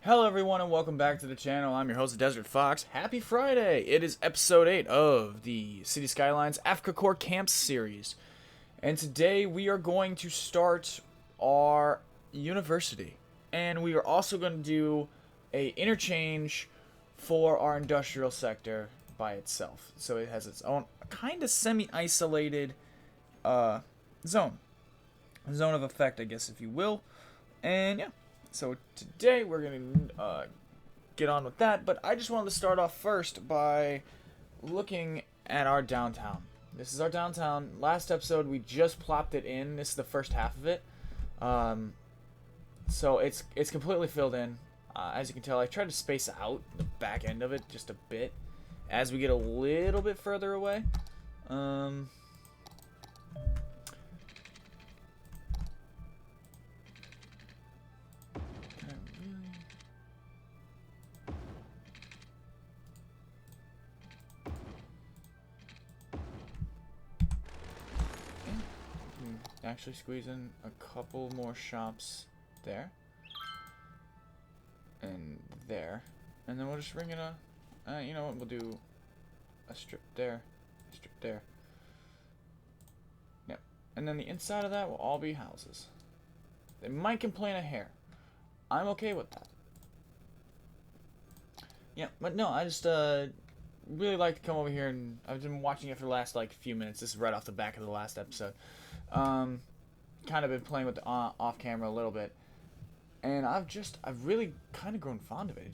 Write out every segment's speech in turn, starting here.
Hello everyone and welcome back to the channel. I'm your host DesertFox. Happy Friday! It is episode 8 of the City Skylines AfrikaKorps Camps series. And today we are going to start our university. And we are also going to do a interchange for our industrial sector by itself. So it has its own kind of semi-isolated zone of effect, I guess, if you will. And yeah. So today we're going to get on with that, but I just wanted to start off first by looking at our downtown. This is our downtown. Last episode we just plopped it in. This is the first half of it. So it's completely filled in. As you can tell, I tried to space out the back end of it just a bit as we get a little bit further away. Actually squeeze in a couple more shops there and there, and then we'll just ring it you know what, we'll do a strip there, yep, and then the inside of that will all be houses. They might complain a hair. I'm okay with that. Yeah, but no, I just really like to come over here, and I've been watching it for the last like few minutes. This is right off the back of the last episode. Kind of been playing with the off camera a little bit, and I've really kind of grown fond of it.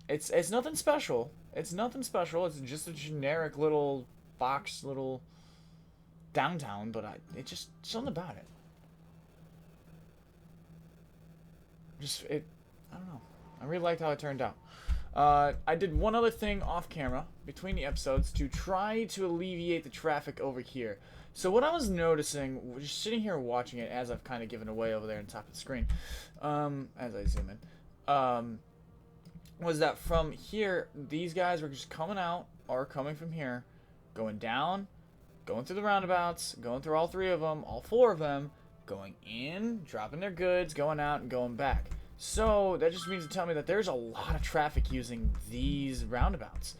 It's nothing special. It's nothing special. It's just a generic little box, little downtown, but it just something about it. I don't know. I really liked how it turned out. I did one other thing off camera between the episodes to try to alleviate the traffic over here. So what I was noticing, just sitting here watching it as I've kind of given away over there on top of the screen, as I zoom in, was that from here, these guys were just coming out, or coming from here, going down, going through the roundabouts, going through all three of them, all four of them, going in, dropping their goods, going out, and going back. So that just means to tell me that there's a lot of traffic using these roundabouts.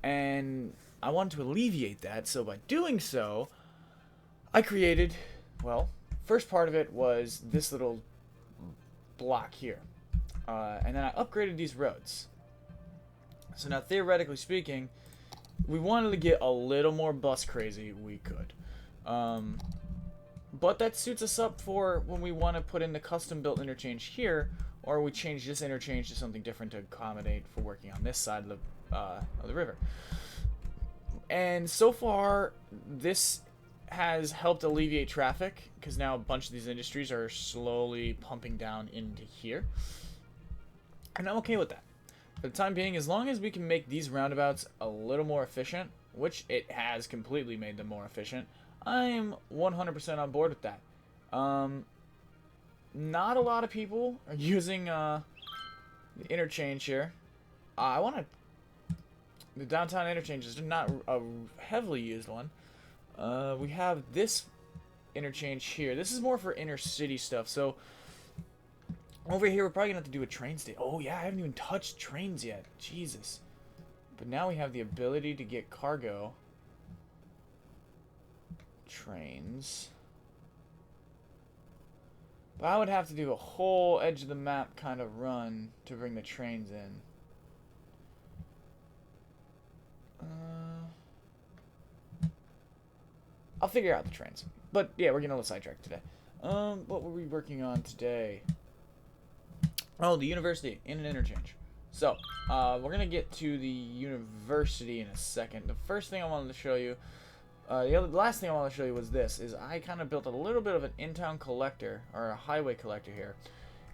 And I wanted to alleviate that, so by doing so, I created, well, first part of it was this little block here. And then I upgraded these roads. So now, theoretically speaking, we wanted to get a little more bus crazy, we could. But that suits us up for when we want to put in the custom built interchange here, or we change this interchange to something different to accommodate for working on this side of the river. And so far, this has helped alleviate traffic, because now a bunch of these industries are slowly pumping down into here. And I'm okay with that. For the time being, as long as we can make these roundabouts a little more efficient, which it has completely made them more efficient, I'm 100% on board with that. Not a lot of people are using the interchange here. The downtown interchange is not a heavily used one. We have this interchange here. This is more for inner city stuff. So over here, we're probably gonna have to do a train station. Oh yeah, I haven't even touched trains yet. Jesus. But now we have the ability to get cargo trains. But I would have to do a whole edge of the map kind of run to bring the trains in. I'll figure out the trains. But yeah, we're getting a little sidetracked today. What were we working on today? Oh, the university in an interchange. So, we're gonna get to the university in a second. The first thing I wanted to show you, the last thing I wanted to show you was this. Is I kind of built a little bit of an in-town collector, or a highway collector here.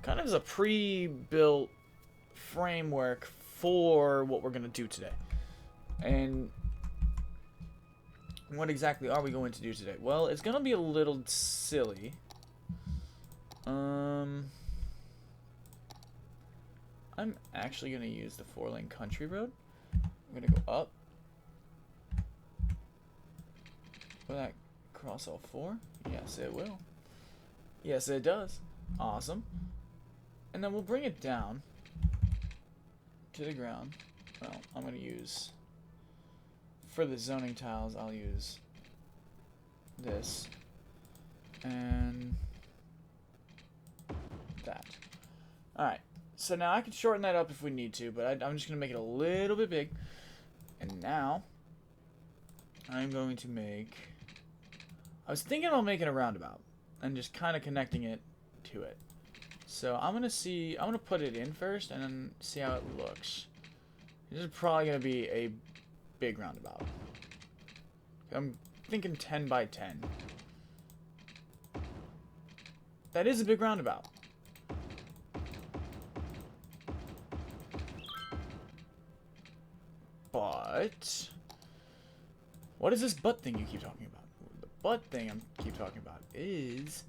Kind of as a pre-built framework for what we're gonna do today. And what exactly are we going to do today? Well, it's gonna be a little silly. I'm actually gonna use the 4-lane country road. I'm gonna go up. Will that cross all four? Yes, it will. Yes, it does. Awesome. And then we'll bring it down to the ground. Well, I'm going to use, for the zoning tiles, I'll use this and that. Alright, so now I can shorten that up if we need to, but I'm just going to make it a little bit big. And now, I'm going to make, I was thinking about making a roundabout and just kind of connecting it to it. So I'm going to put it in first and then see how it looks. This is probably going to be a big roundabout. I'm thinking 10 by 10. That is a big roundabout. But what is this butt thing you keep talking about? The butt thing I keep talking about is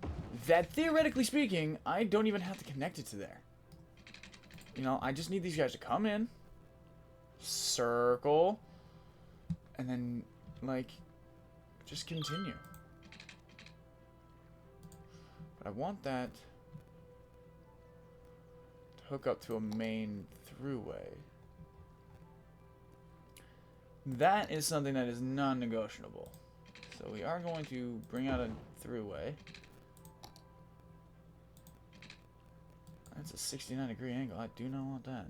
that, theoretically speaking, I don't even have to connect it to there. You know, I just need these guys to come in, circle, and then, like, just continue. But I want that to hook up to a main throughway. That is something that is non-negotiable. So we are going to bring out a throughway. That's a 69-degree angle. I do not want that.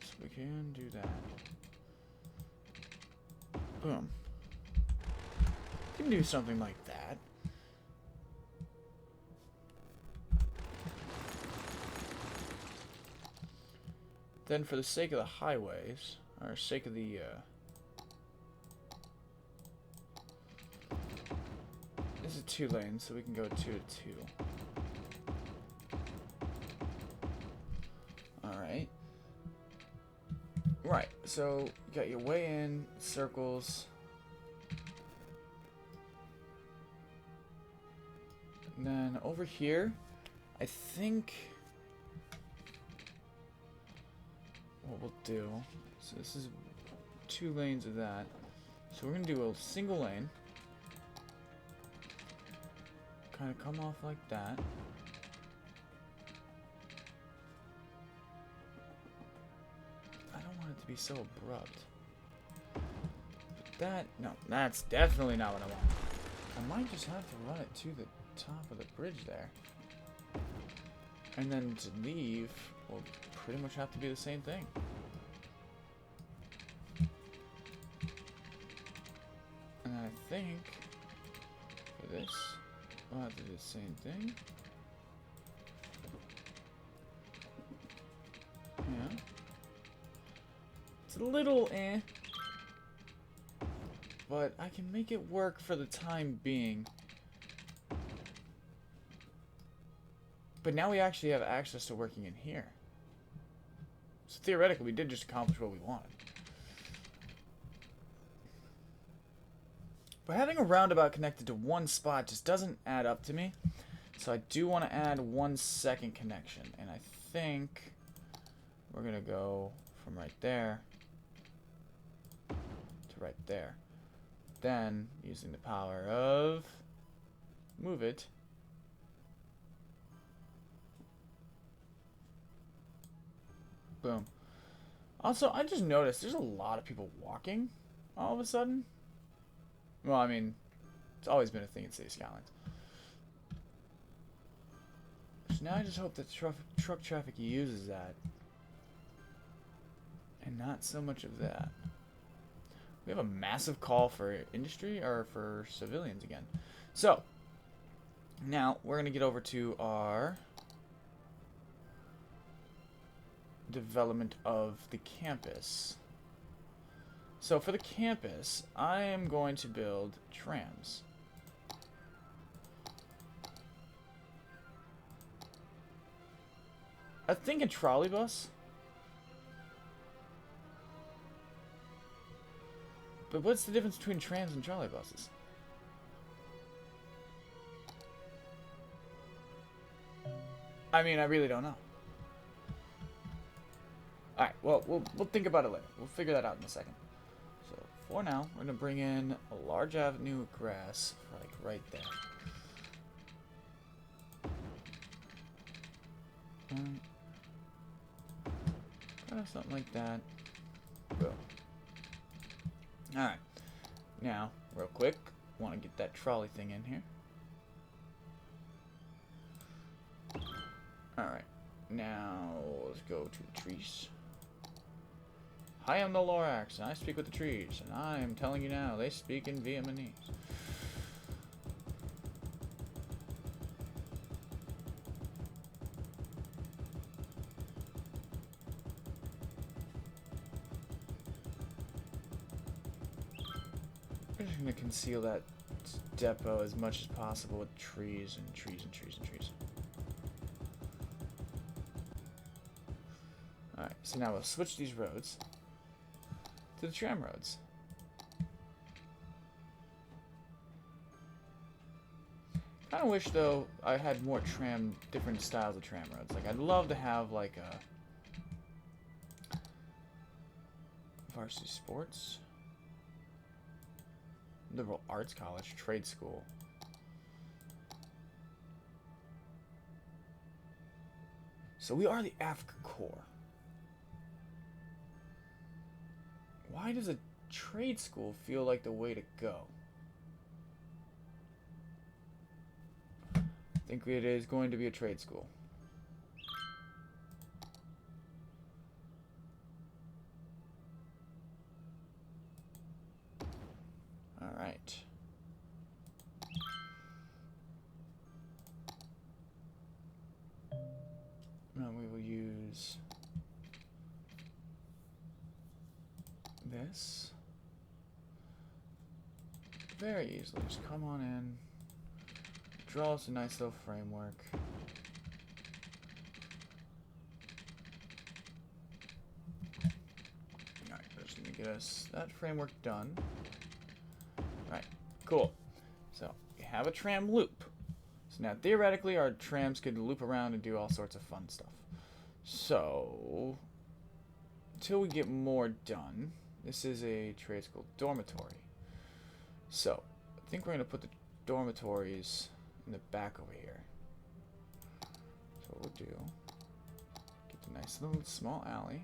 So we can do that. Boom. We can do something like that. Then for the sake of the highways, or sake of the, this is 2 lanes, so we can go 2 to 2. Alright. Right, so you got your way in, circles. And then over here, I think what we'll do, so this is 2 lanes of that. So we're going to do a single lane. Kind of come off like that. I don't want it to be so abrupt. But that, no, that's definitely not what I want. I might just have to run it to the top of the bridge there. And then to leave, will pretty much have to be the same thing. And I think for this, we'll have to do the same thing. Yeah. It's a little but I can make it work for the time being. But now we actually have access to working in here. So theoretically, we did just accomplish what we wanted. But having a roundabout connected to one spot just doesn't add up to me. So I do want to add 1 second connection. And I think we're going to go from right there to right there. Then, using the power of move it, boom. Also, I just noticed there's a lot of people walking all of a sudden. Well, I mean, it's always been a thing in City Skylines. So now I just hope that truck traffic uses that. And not so much of that. We have a massive call for industry, or for civilians again. So, now we're going to get over to our development of the campus. So for the campus, I am going to build trams. I think a trolley bus. But what's the difference between trams and trolley buses? I mean, I really don't know. Alright, well, we'll think about it later. We'll figure that out in a second. So, for now, we're going to bring in a large avenue of grass, like right there. Kind of something like that. Boom. Alright. Now, real quick, want to get that trolley thing in here. Alright. Now, let's go to the trees. Hi, I'm the Lorax, and I speak with the trees, and I am telling you now, they speak in Vietnamese. I'm just going to conceal that depot as much as possible with trees and trees and trees and trees. Alright, so now we'll switch these roads to the tram roads. Kind of wish, though, I had more different styles of tram roads. Like, I'd love to have, like, a varsity sports, liberal arts college, trade school. So we are the AfrikaKorps. Why does a trade school feel like the way to go? I think it is going to be a trade school. Alright. Now we will use this very easily. Just come on in, draw us a nice little framework. Alright, just gonna get us that framework done. Alright, cool. So we have a tram loop. So now theoretically our trams could loop around and do all sorts of fun stuff. So until we get more done, this is a trade school dormitory. So, I think we're going to put the dormitories in the back over here. So what we'll do, get the nice little small alley.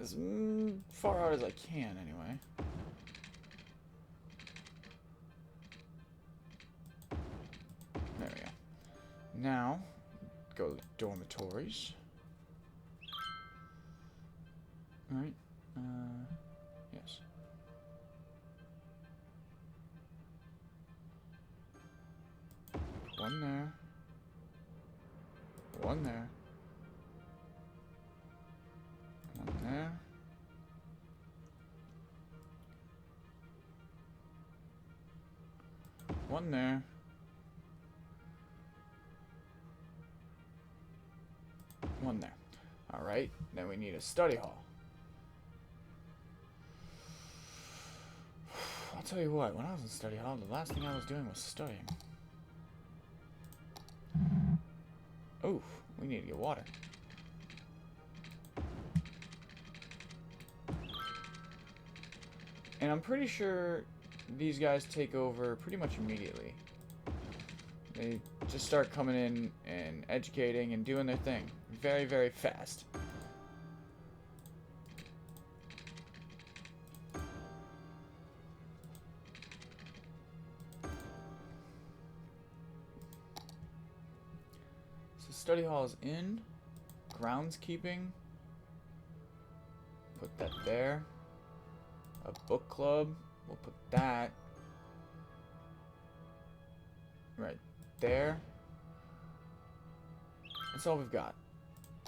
As far out as I can, anyway. There we go. Now, go to the dormitories. Alright. Yes. One there. One there. One there. One there. One there. Alright, then we need a study hall. I'll tell you what, when I was in study hall, the last thing I was doing was studying. Ooh, we need to get water. And I'm pretty sure these guys take over pretty much immediately. They just start coming in and educating and doing their thing. Very, very fast. So study hall is in. Groundskeeping. Put that there. A book club. We'll put that right there. That's all we've got.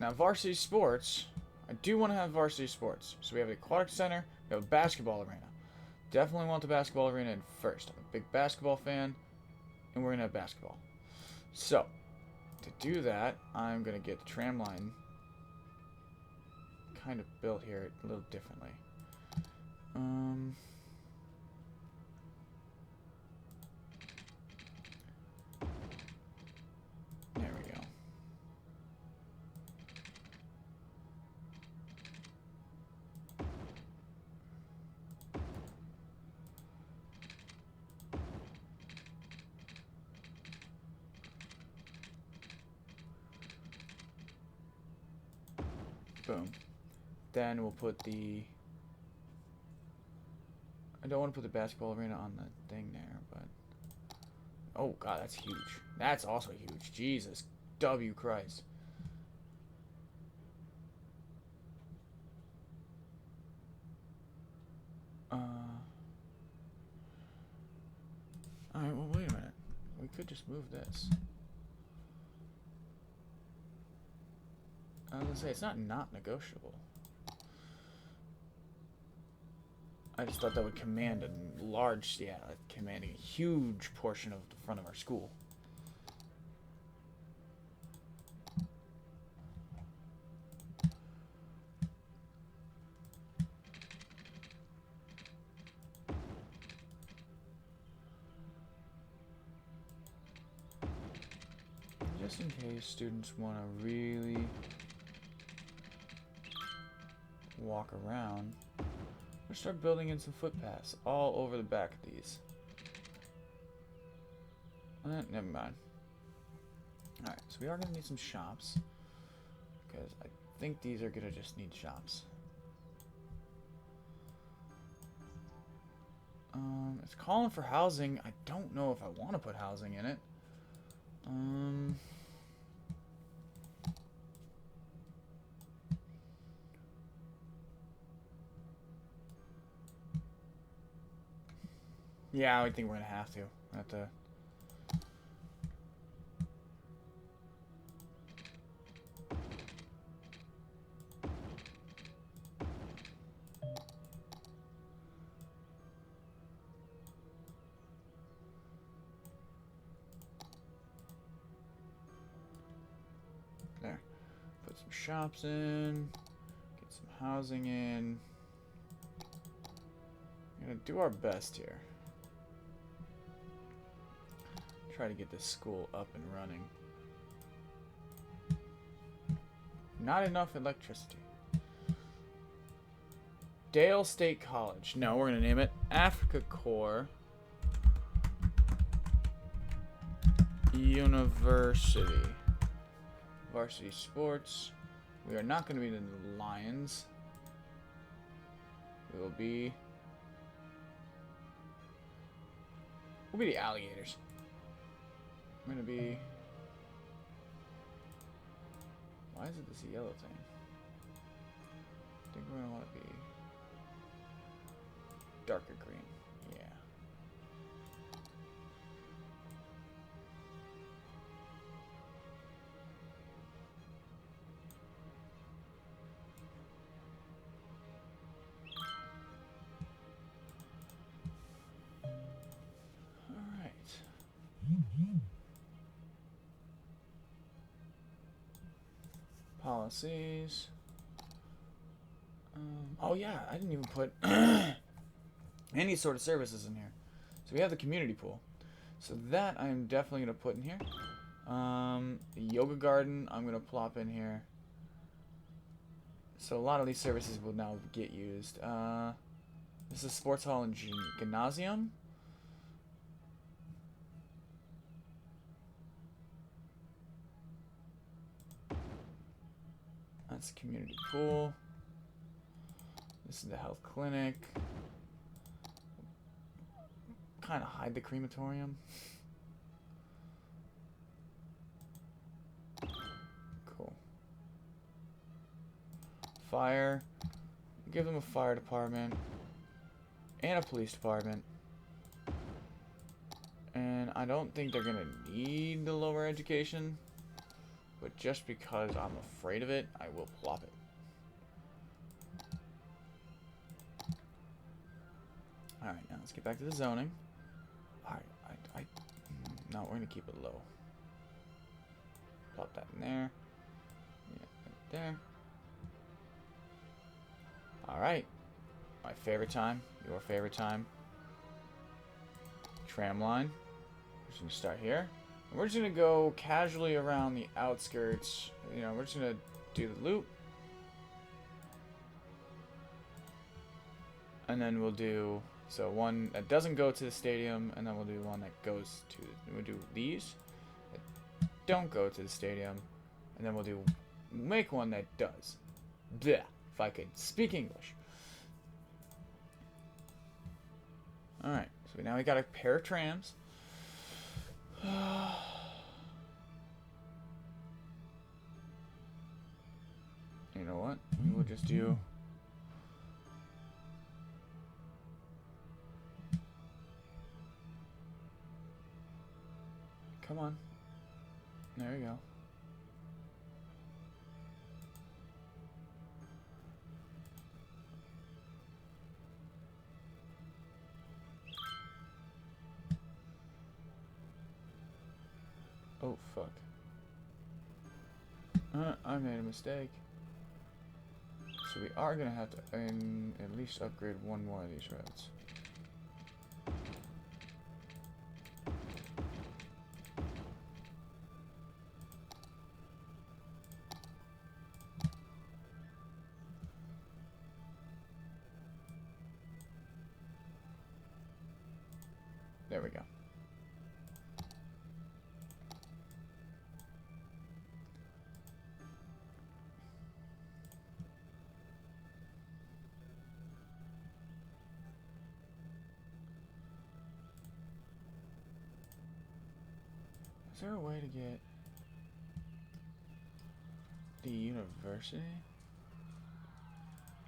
Now, varsity sports. I do want to have varsity sports. So we have the aquatic center. We have a basketball arena. Definitely want the basketball arena in first. I'm a big basketball fan, and we're going to have basketball. So, to do that, I'm going to get the tram line kind of built here a little differently. Boom. Then we'll put the... I don't want to put the basketball arena on the thing there, but... Oh, God, that's huge. That's also huge. Jesus W. Christ. Alright, well, wait a minute. We could just move this. I was gonna say, it's not negotiable. I just thought that would command a large, yeah, commanding a huge portion of the front of our school. Just in case students want to really walk around, we'll start building in some footpaths all over the back of these. Never mind. Alright, so we are going to need some shops, because I think these are going to just need shops. It's calling for housing. I don't know if I want to put housing in it. Yeah, I think we're gonna have to. There. Put some shops in. Get some housing in. We're gonna do our best here. Try to get this school up and running. Not enough electricity. Dale State College. No, we're gonna name it AfrikaKorps University. Varsity sports. We are not gonna be the Lions. We will be. We'll be the Alligators. I'm gonna be... Why is it this yellow thing? I think we're gonna want to be darker green. Yeah. All right. Policies. Oh yeah, I didn't even put any sort of services in here. So we have the community pool. So that I'm definitely going to put in here. The yoga garden I'm going to plop in here. So a lot of these services will now get used. This is sports hall and gymnasium. That's community pool. This is the health clinic. Kind of hide the crematorium. Cool. Fire. Give them a fire department and a police department. And I don't think they're gonna need the lower education. But just because I'm afraid of it, I will plop it. Alright, now let's get back to the zoning. Alright, no, we're going to keep it low. Plop that in there. Yeah, right there. Alright. My favorite time. Your favorite time. Tram line. We're just going to start here. And we're just going to go casually around the outskirts. You know, we're just going to do the loop. And then we'll do, so one that doesn't go to the stadium, and then we'll do one that goes to, we'll do these that don't go to the stadium, and then we'll make one that does. Bleh, if I could speak English. Alright, so now we got a pair of trams. You know what? We will just do... Come on. There we go. Oh, fuck. I made a mistake. So we are going to have to at least upgrade one more of these roads. There we go. Is there a way to get the university?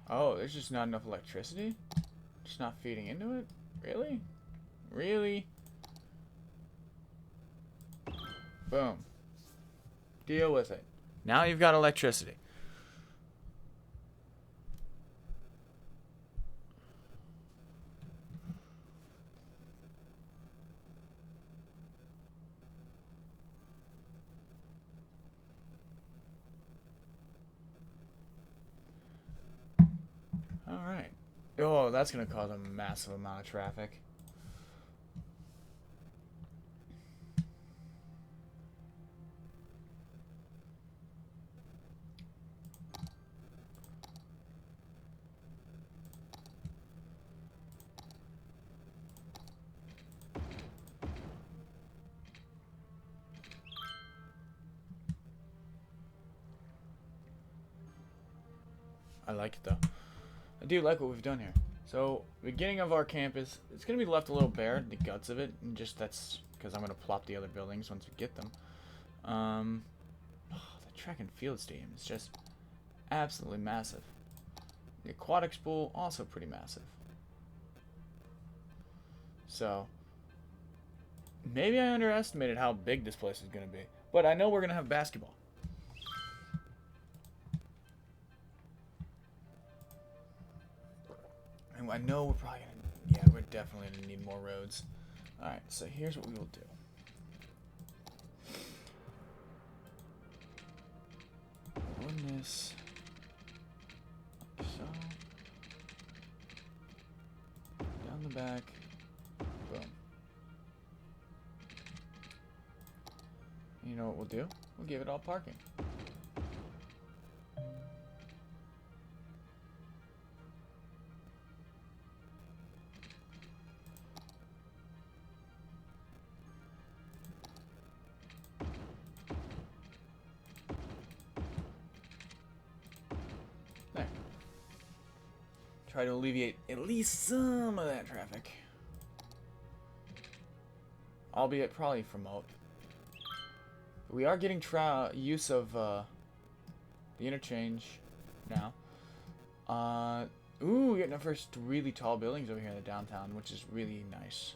Oh, there's just not enough electricity? Just not feeding into it? Really? Really? Boom. Deal with it. Now you've got electricity. Alright. Oh, that's going to cause a massive amount of traffic. I like it though. I do like what we've done here. So, beginning of our campus, it's going to be left a little bare, the guts of it, and just that's because I'm going to plop the other buildings once we get them. The track and field stadium is just absolutely massive. The aquatics pool, also pretty massive. So, maybe I underestimated how big this place is going to be, but I know we're going to have basketball. And I know we're probably going to, yeah, we're definitely going to need more roads. Alright, so here's what we will do. Run this, like so. Down the back. Boom. You know what we'll do? We'll give it all parking. There. Try to alleviate at least some of that traffic. Albeit probably from remote. We are getting use of the interchange now. Ooh, we're getting our first really tall buildings over here in the downtown, which is really nice.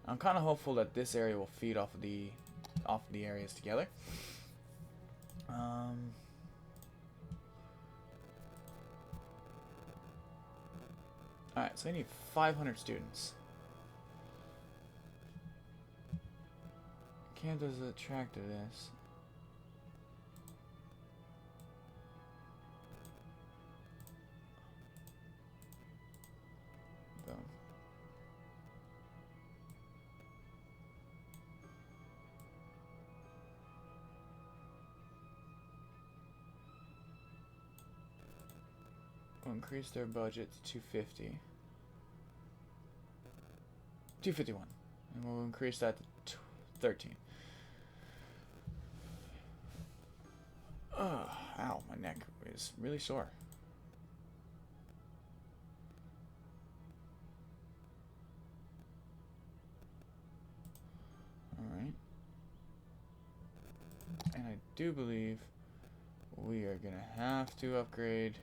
I'm kind of hopeful that this area will feed off of the areas together. Alright, so I need 500 students. Can't does attract to this. Boom. We'll increase their budget to 250. 251. And we'll increase that to 13. Ow, my neck is really sore. Alright. And I do believe we are gonna have to upgrade.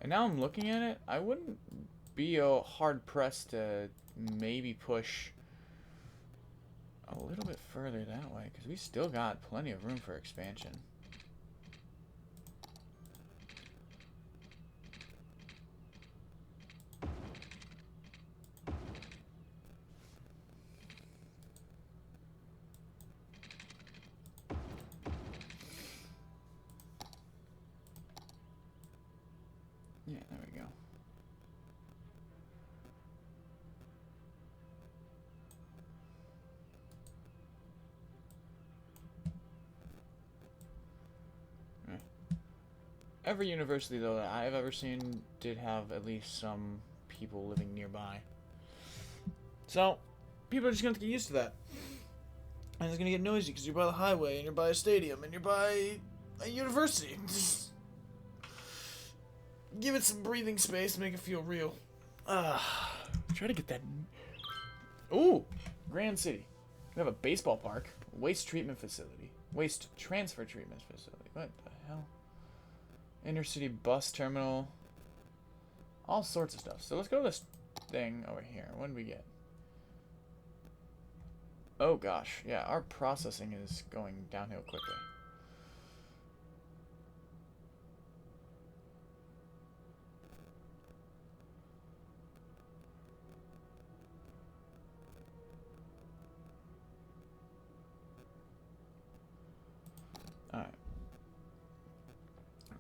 And now I'm looking at it, I wouldn't be hard pressed to maybe push a little bit further that way, because we still got plenty of room for expansion. Yeah, there we go. Every university, though, that I've ever seen did have at least some people living nearby. So, people are just going to get used to that. And it's going to get noisy because you're by the highway, and you're by a stadium, and you're by a university. Just give it some breathing space, make it feel real. Try to get that... Ooh! Grand City. We have a baseball park, waste treatment facility, waste transfer treatment facility. What the hell? Intercity bus terminal. All sorts of stuff. So let's go to this thing over here. What did we get? Oh gosh, yeah, our processing is going downhill quickly. Alright.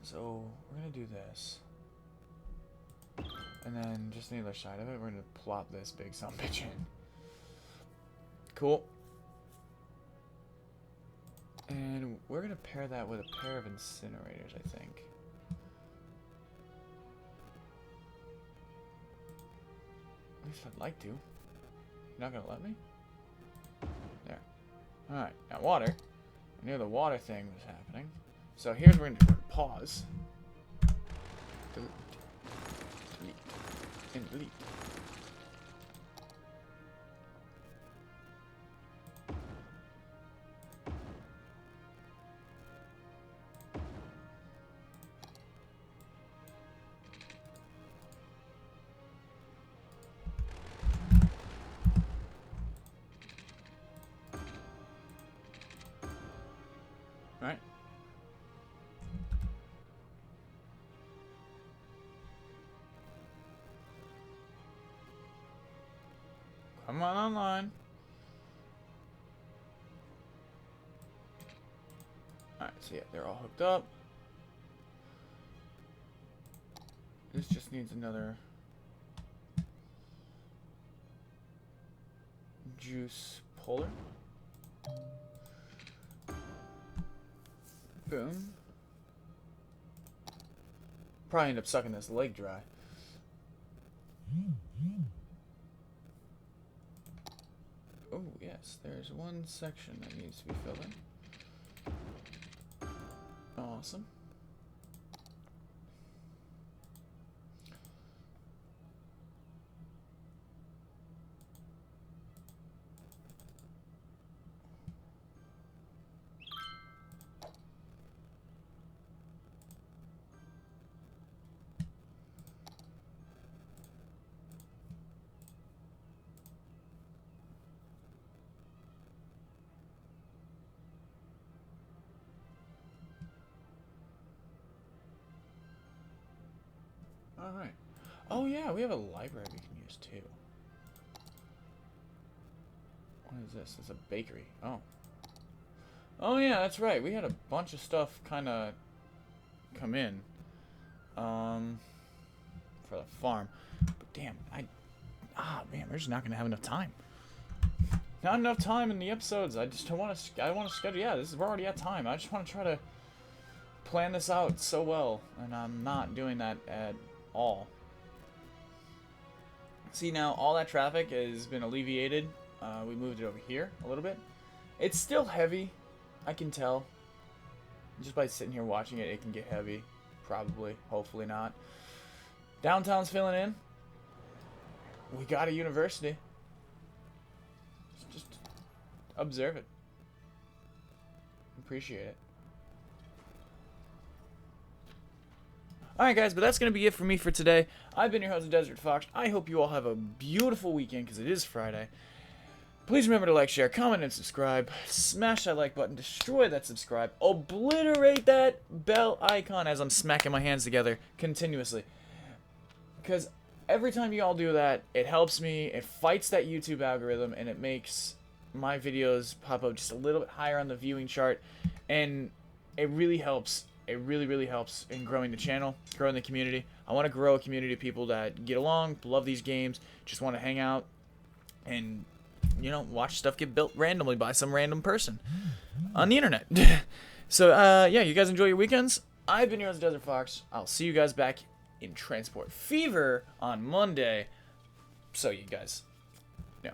So, we're going to do this. And then, just on the other side of it, we're going to plop this big sumbitch in. Cool. And we're going to pair that with a pair of incinerators, I think. At least I'd like to. You're not going to let me? There. Alright, now water. I knew the water thing was happening. So here's where we're going to pause. Delete. Delete. And delete. Right? Come on online. Alright, so yeah, they're all hooked up. This just needs another juice puller. Boom. Probably end up sucking this leg dry. Oh, yes, there's one section that needs to be filled in. Awesome. Alright. Oh yeah, we have a library we can use too. What is this? It's a bakery. Oh. Oh yeah, that's right. We had a bunch of stuff kind of come in. For the farm. But damn, man, we're just not going to have enough time. Not enough time in the episodes. I just want to, schedule, yeah, we're already at time. I just want to try to plan this out so well, and I'm not doing that at all. See, now all that traffic has been alleviated. We moved it over here a little bit. It's still heavy. I can tell. Just by sitting here watching it, it can get heavy. Probably. Hopefully not. Downtown's filling in. We got a university. Just observe it. Appreciate it. Alright guys, but that's going to be it for me for today. I've been your host, DesertFox. I hope you all have a beautiful weekend because it is Friday. Please remember to like, share, comment, and subscribe. Smash that like button. Destroy that subscribe. Obliterate that bell icon as I'm smacking my hands together continuously. Because every time you all do that, it helps me. It fights that YouTube algorithm, and it makes my videos pop up just a little bit higher on the viewing chart. And it really helps. It really, really helps in growing the channel, growing the community. I want to grow a community of people that get along, love these games, just want to hang out, and, you know, watch stuff get built randomly by some random person on the internet. So, yeah, you guys enjoy your weekends. I've been your host, DesertFox. I'll see you guys back in Transport Fever on Monday. So, you guys, yeah.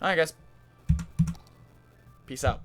All right, guys. Peace out.